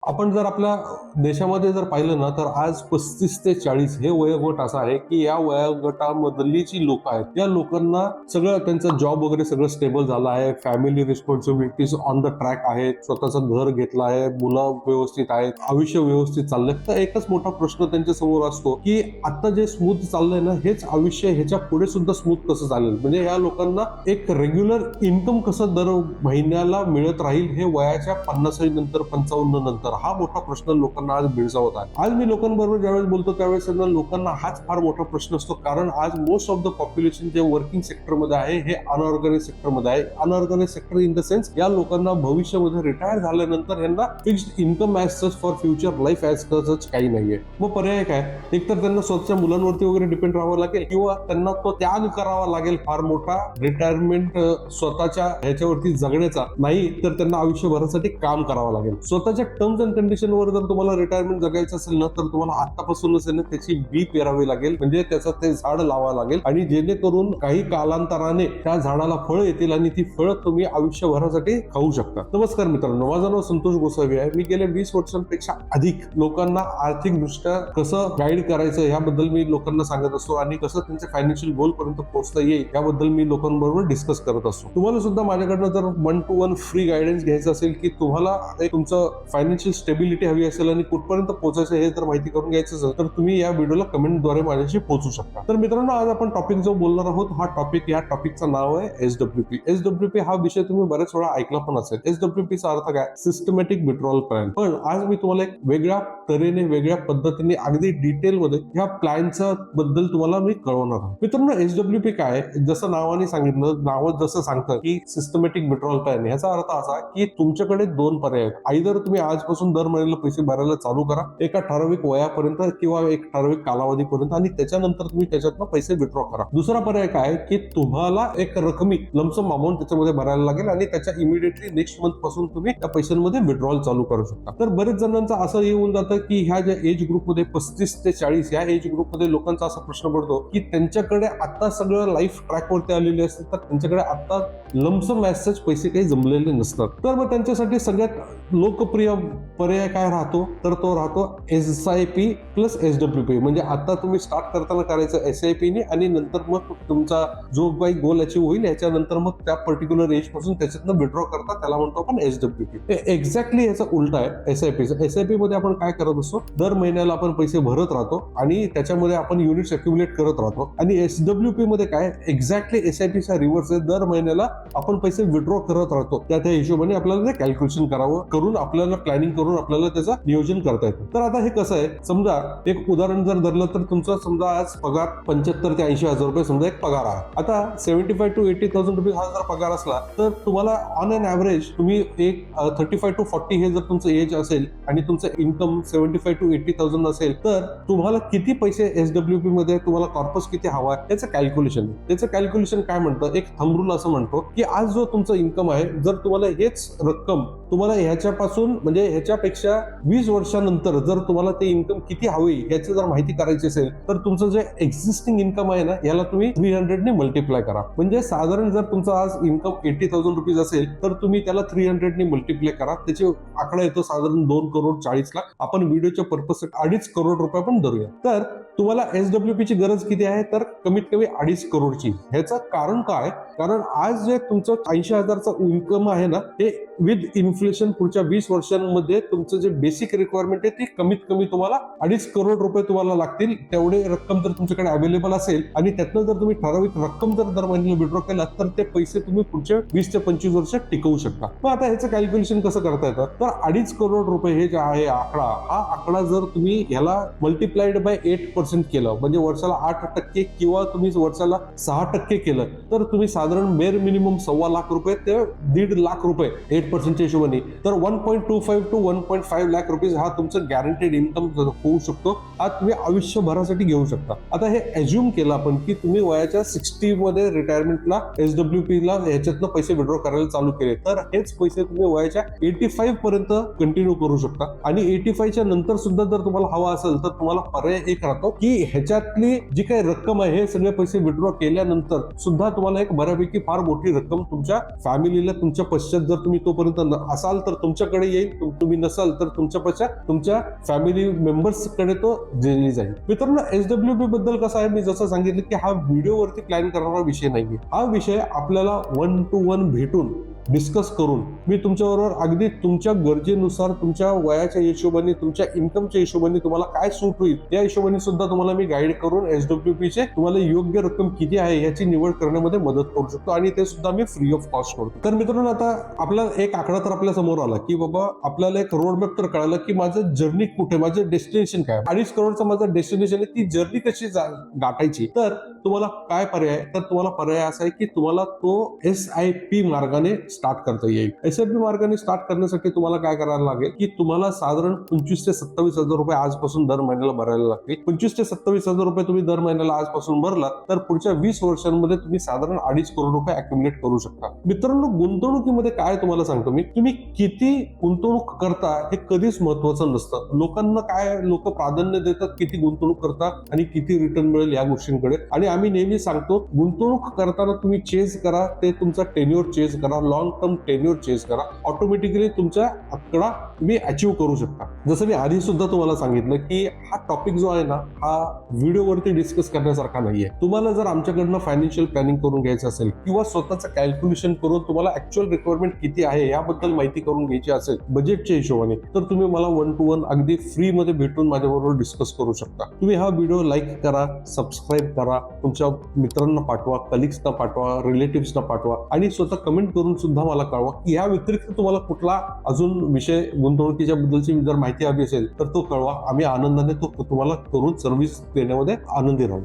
आपण जर आपल्या देशामध्ये जर पाहिलं ना, तर आज 35 ते 40 हे वयोगट असं आहे की या वयोगटामधली जी लोक आहेत, या लोकांना सगळं त्यांचं जॉब वगैरे सगळं स्टेबल झालं आहे, family responsibilities on the track आहेत, स्वतःचं घर घेतलं आहे, मुलं व्यवस्थित आहेत, आयुष्य व्यवस्थित चाललंय. तर एकच मोठा प्रश्न त्यांच्या समोर असतो की आता जे स्मूथ चाललंय ना, हेच आयुष्य ह्याच्या पुढे सुद्धा स्मूथ कसं चालेल. म्हणजे या लोकांना एक रेग्युलर इन्कम कसं दर महिन्याला मिळत राहील, हे वयाच्या 50 नंतर 55 नंतर हा मोठा प्रश्न लोकांना आज भेडसावत आहे. आज मी लोकांबरोबर ज्यावेळेस बोलतो त्यावेळेस लोकांना हाच फार मोठा प्रश्न असतो, कारण आज मोस्ट ऑफ द पॉप्युलेशन जे वर्किंग सेक्टरमध्ये आहे हे अनऑर्गनाइज सेक्टरमध्ये आहे. Unorganise sector in the sense या लोकांना भविष्यामध्ये रिटायर झाल्यानंतर यांना fixed income as such for future life as such काही नाहीये. मग पर्याय काय? एकतर त्यांना स्वतःच्या मुलांवरती वगैरे डिपेंड राहावं लागेल, किंवा त्यांना तो त्याग करावा लागेल फार मोठा रिटायरमेंट स्वतःच्या ह्याच्यावरती जगण्याचा. नाही तर त्यांना आयुष्यभरासाठी काम करावं लागेल. स्वतःच्या टर्म्स अँड कंडिशन वर जर तुम्हाला रिटायरमेंट जगायचं असेल ना, तर तुम्हाला आतापासूनच त्याची बी पेरावी लागेल, म्हणजे त्याचं ते झाड लावावं लागेल, आणि जेणेकरून काही कालांतराने त्या झाडाला फळं येतील आणि ती फळं तुम्ही आयुष्यभरासाठी खाऊ शकता. नमस्कार मित्रांनो, माझं नाव संतोष गोसावी आहे. मी गेल्या 20 वर्षांपेक्षा अधिक लोकांना आर्थिकदृष्ट्या कसं गाईड करायचं याबद्दल मी लोकांना सांगत असतो, आणि कसं त्यांचे फायनान्शियल गोल पर्यंत पोहोचता येईल याबद्दल मी लोकांबरोबर डिस्कस करत असतो. तुम्हाला सुद्धा माझ्याकडनं जर 1 to 1 फ्री गायडन्स घ्यायचं असेल, की तुम्हाला तुमचं फायनान्शियल स्टेबिलिटी हवी असेल आणि कुठपर्यंत पोहोचायचं हे जर माहिती करून घ्यायचं असेल, तर तुम्ही या व्हिडिओला कमेंटद्वारे माझ्याशी पोहोचू शकता. तर मित्रांनो, आज आपण टॉपिक जो बोलणार आहोत, या टॉपिकचं नाव आहे SWP. SWP हा विषय तुम्ही बऱ्याच वेळा ऐकला पण असेल. SWP चा अर्थ काय? Systematic withdrawal plan. पण आज मी तुम्हाला एक वेगळ्या तऱ्हेने, वेगळ्या पद्धतीने, अगदी डिटेलमध्ये ह्या प्लॅनचा बद्दल तुम्हाला मी कळवणार आहे. मित्रांनो, SWP काय? जसं नावाने सांगितलं, नाव जसं सांगतं की सिस्टमॅटिक विड्रॉल प्लॅन, याचा अर्थ असा की तुमच्याकडे 2 पर्याय आहेत. आयदर तुम्ही आजपासून दर महिन्याला पैसे भरायला चालू करा एका ठराविक वयापर्यंत किंवा एक ठराविक कालावधीपर्यंत, आणि त्याच्यानंतर तुम्ही त्याच्यातनं पैसे विड्रॉ करा. दुसरा पर्याय काय? की तुम्हाला एक रकमी लमसम अमाऊंट त्याच्यामध्ये भरायला लागेल आणि त्याच्या इमिडिएटली नेक्स्ट मंथ पासून तुम्ही त्या पैशांमध्ये विड्रॉल चालू करू शकता. तर बरेच जणांचं असं येऊन जातं की ह्या ज्या एज ग्रुपमध्ये 35 ते 40 या एज ग्रुपमध्ये लोकांचा असा प्रश्न पडतो की त्यांच्याकडे आता सगळं लाईफ ट्रॅक वरती आलेले असतात, तर त्यांच्याकडे आता लमसम ॲज पैसे काही जमलेले नसतात. तर मग त्यांच्यासाठी सगळ्यात लोकप्रिय पर्याय काय राहतो? तर तो राहतो SIP प्लस SWP. म्हणजे आता तुम्ही स्टार्ट करताना करायचं SIP ने, आणि नंतर मग तुमचा जो काही गोल अचीव होईल याच्यानंतर मग त्या पर्टिक्युलर एज पासून त्याच्यातनं विड्रॉ करता, त्याला म्हणतो आपण SWP. एक्झॅक्टली याचा उलटा आहे SIP. SIP मध्ये आपण काय करत असतो? दर महिन्याला आपण पैसे भरत राहतो आणि त्याच्यामध्ये आपण युनिट्स अक्युमुलेट करत राहतो. आणि SWP मध्ये काय? एक्झॅक्टली SIP चा रिव्हर्स आहे. दर महिन्याला आपण पैसे विड्रॉ करत राहतो. त्या हिशोबाने आपल्याला ते कॅल्क्युलेशन करून आपल्याला प्लॅनिंग करून आपल्याला त्याचं नियोजन करता येतं. तर आता हे कसं आहे? समजा एक उदाहरण जर धरलं, तर तुमचा समजा आज पगार 75 ते 80 हजार रुपये समजा एक पगार आहे. आता 75 to 80,000 रुपये हा जर पगार असला, तर तुम्हाला ऑन एन ऍव्हरेज तुम्ही एक 35 to 40 हे जर तुमचं एज असेल आणि तुमचं इन्कम 75 to 80,000 असेल, तर तुम्हाला किती पैसे SWP मध्ये तुम्हाला कॉर्पस किती हवा याचं कॅल्क्युलेशन काय म्हणतं? एक थंब रूल असं म्हणतो की आज जो तुमचं इन्कम आहे, जर तुम्हाला हेच रक्कम तुम्हाला ह्याच्यापासून म्हणजे ह्याच्यापेक्षा 20 वर्षानंतर जर तुम्हाला ते इन्कम किती हवी याची जर माहिती करायची असेल, तर तुमचं जे एक्झिस्टिंग इन्कम आहे ना, याला तुम्ही 300 ने मल्टिप्लाय करा. म्हणजे साधारण जर तुमचं आज इन्कम 80,000 रुपीज असेल, तर तुम्ही त्याला 300 ने मल्टिप्लाय करा. त्याचे आकडा येतो साधारण 2 करोड 40 लाख. आपण व्हिडिओच्या पर्पज 2.5 करोड रुपये पण धरूया. तर तुम्हाला SWP ची गरज किती आहे? तर कमीत कमी 2.5 करोडची. ह्याचं कारण काय? कारण आज जे तुमचं 80,000चं इन्कम आहे ना, हे विथ इन्फ्लेशन पुढच्या 20 वर्षांमध्ये तुमचं जे बेसिक रिक्वायरमेंट आहे ती कमीत कमी तुम्हाला 2.5 करोड रुपये तुम्हाला लागतील. तेवढे रक्कम जर तुमच्याकडे अवेलेबल असेल आणि त्यातनं जर तुम्ही ठराविक रक्कम जर दर महिन्याला विड्रॉ केला, तर ते पैसे तुम्ही पुढच्या 20 ते 25 वर्ष टिकवू शकता. मग आता ह्याचं कॅल्क्युलेशन कसं करता येतं? तर 2.5 करोड रुपये हे जे आहे आकडा, हा आकडा जर तुम्ही ह्याला मल्टिप्लाइड बाय 8% केलं, म्हणजे वर्षाला 8% किंवा तुम्ही वर्षाला 6% केलं, तर तुम्ही साधारण बेर मिनिमम 1.25 लाख रुपये ते 1.5 लाख रुपये 8% हिशोबाने, तर 1.25 to 1.5 लाख रुपीज हा तुमचं गॅरंटेड इन्कम होऊ शकतो. हा तुम्ही आयुष्यभरासाठी घेऊ शकता. आता हे अज्युम केलं आपण की तुम्ही वयाच्या 60 मध्ये रिटायरमेंटला SWP ला ह्याच्यातनं पैसे विड्रॉ करायला चालू केले, तर हेच पैसे तुम्ही वयाच्या 85 पर्यंत कंटिन्यू करू शकता. आणि 85 च्या नंतर सुद्धा जर तुम्हाला हवा असेल, तर तुम्हाला पर्याय एक राहतो की ह्याच्यातली जी काही रक्कम आहे, हे सगळे पैसे विड्रॉ केल्यानंतर सुद्धा तुम्हाला एक बऱ्यापैकी बऱ्यापैकी फार मोठी रक्कम तुमच्या फॅमिलीला तुमच्या पश्चात जर तुम्ही तोपर्यंत असाल तर तुमच्याकडे येईल, तुम्ही नसाल तर तुमच्या पश्चात तुमच्या फॅमिली मेंबर्स कडे तो दिली जाईल. मित्रांनो, SWP बद्दल कसं आहे, मी जसं सांगितलं की हा व्हिडिओवरती प्लॅन करणारा विषय नाहीये. हा विषय आपल्याला 1 to 1 भेटून डिस्कस करून मी तुमच्याबरोबर अगदी तुमच्या गरजेनुसार, तुमच्या वयाच्या हिशोबाने, तुमच्या इन्कमच्या हिशोबाने तुम्हाला काय सूट होईल या हिशोबाने सुद्धा तुम्हाला मी गाईड करून SWP चे तुम्हाला योग्य रक्कम किती आहे याची निवड करण्यामध्ये मदत करू शकतो आणि ते सुद्धा मी फ्री ऑफ कॉस्ट करतो. तर मित्रांनो, आता आपला एक आकडा तर आपल्या समोर आला की बाबा आपल्याला एक रोड मॅप तर कळालं की माझं जर्नी कुठे, माझं डेस्टिनेशन काय, 2.5 करोडचं माझं डेस्टिनेशन आहे, ती जर्नी कशी गाठायची. तर तुम्हाला काय पर्याय, तर तुम्हाला पर्याय असा आहे की तुम्हाला तो SIP मार्गाने स्टार्ट करता येईल. SIP मार्गाने स्टार्ट करण्यासाठी तुम्हाला काय करायला लागेल की तुम्हाला साधारण 25,000 ते 27,000 रुपये आजपासून दर महिन्याला भरायला लागतील. 25,000 ते 27,000 रुपये तुम्ही दर महिन्याला आजपासून भरलात तर पुढच्या 20 वर्षांमध्ये तुम्ही साधारण 2.5 करोड रुपये अक्युमुलेट करू शकता. मित्रांनो, गुंतवणुकीमध्ये काय तुम्हाला सांगतो मी, तुम्ही किती गुंतवणूक करता हे कधीच महत्वाचं नसतं. लोक प्राधान्य देतात किती गुंतवणूक करता आणि किती रिटर्न मिळेल या गोष्टींकडे. आणि आम्ही नेहमी सांगतो, गुंतवणूक करताना तुम्ही चेज करा, ते तुमचा टेन्युअर चेज करा, लॉंग टर्म टेन्युअर चेज करा. ऑटोमॅटिकली तुमचा आकडा तुम्ही अचीव्ह करू शकता. जसं मी आधी सुद्धा तुम्हाला सांगितलं की हा टॉपिक जो आहे ना, हा व्हिडिओवरती डिस्कस करण्यासारखा नाहीये. तुम्हाला जर आमच्याकडनं फायनान्शियल प्लॅनिंग करून घ्यायचं असेल किंवा स्वतःचं कॅल्क्युलेशन करून तुम्हाला ऍक्च्युअल रिक्वायरमेंट किती आहे याबद्दल माहिती करून घ्यायची असेल बजेटच्या हिशोबाने, तर तुम्ही मला 1 to 1 अगदी फ्री मध्ये भेटून माझ्याबरोबर डिस्कस करू शकता. तुम्ही हा व्हिडिओ लाईक करा, सबस्क्राईब करा, तुमच्या मित्रांना पाठवा, कलिग्सना पाठवा, रिलेटिव्हजना पाठवा आणि स्वतः कमेंट करून सुद्धा मला कळवा की या व्यतिरिक्त तुम्हाला कुठला अजून विषय गुंतवणुकीच्या बद्दलची जर माहिती हवी असेल तर तो कळवा. आम्ही आनंदाने तो तुम्हाला करून सर्व्हिस देण्यामध्ये आनंदी राहू.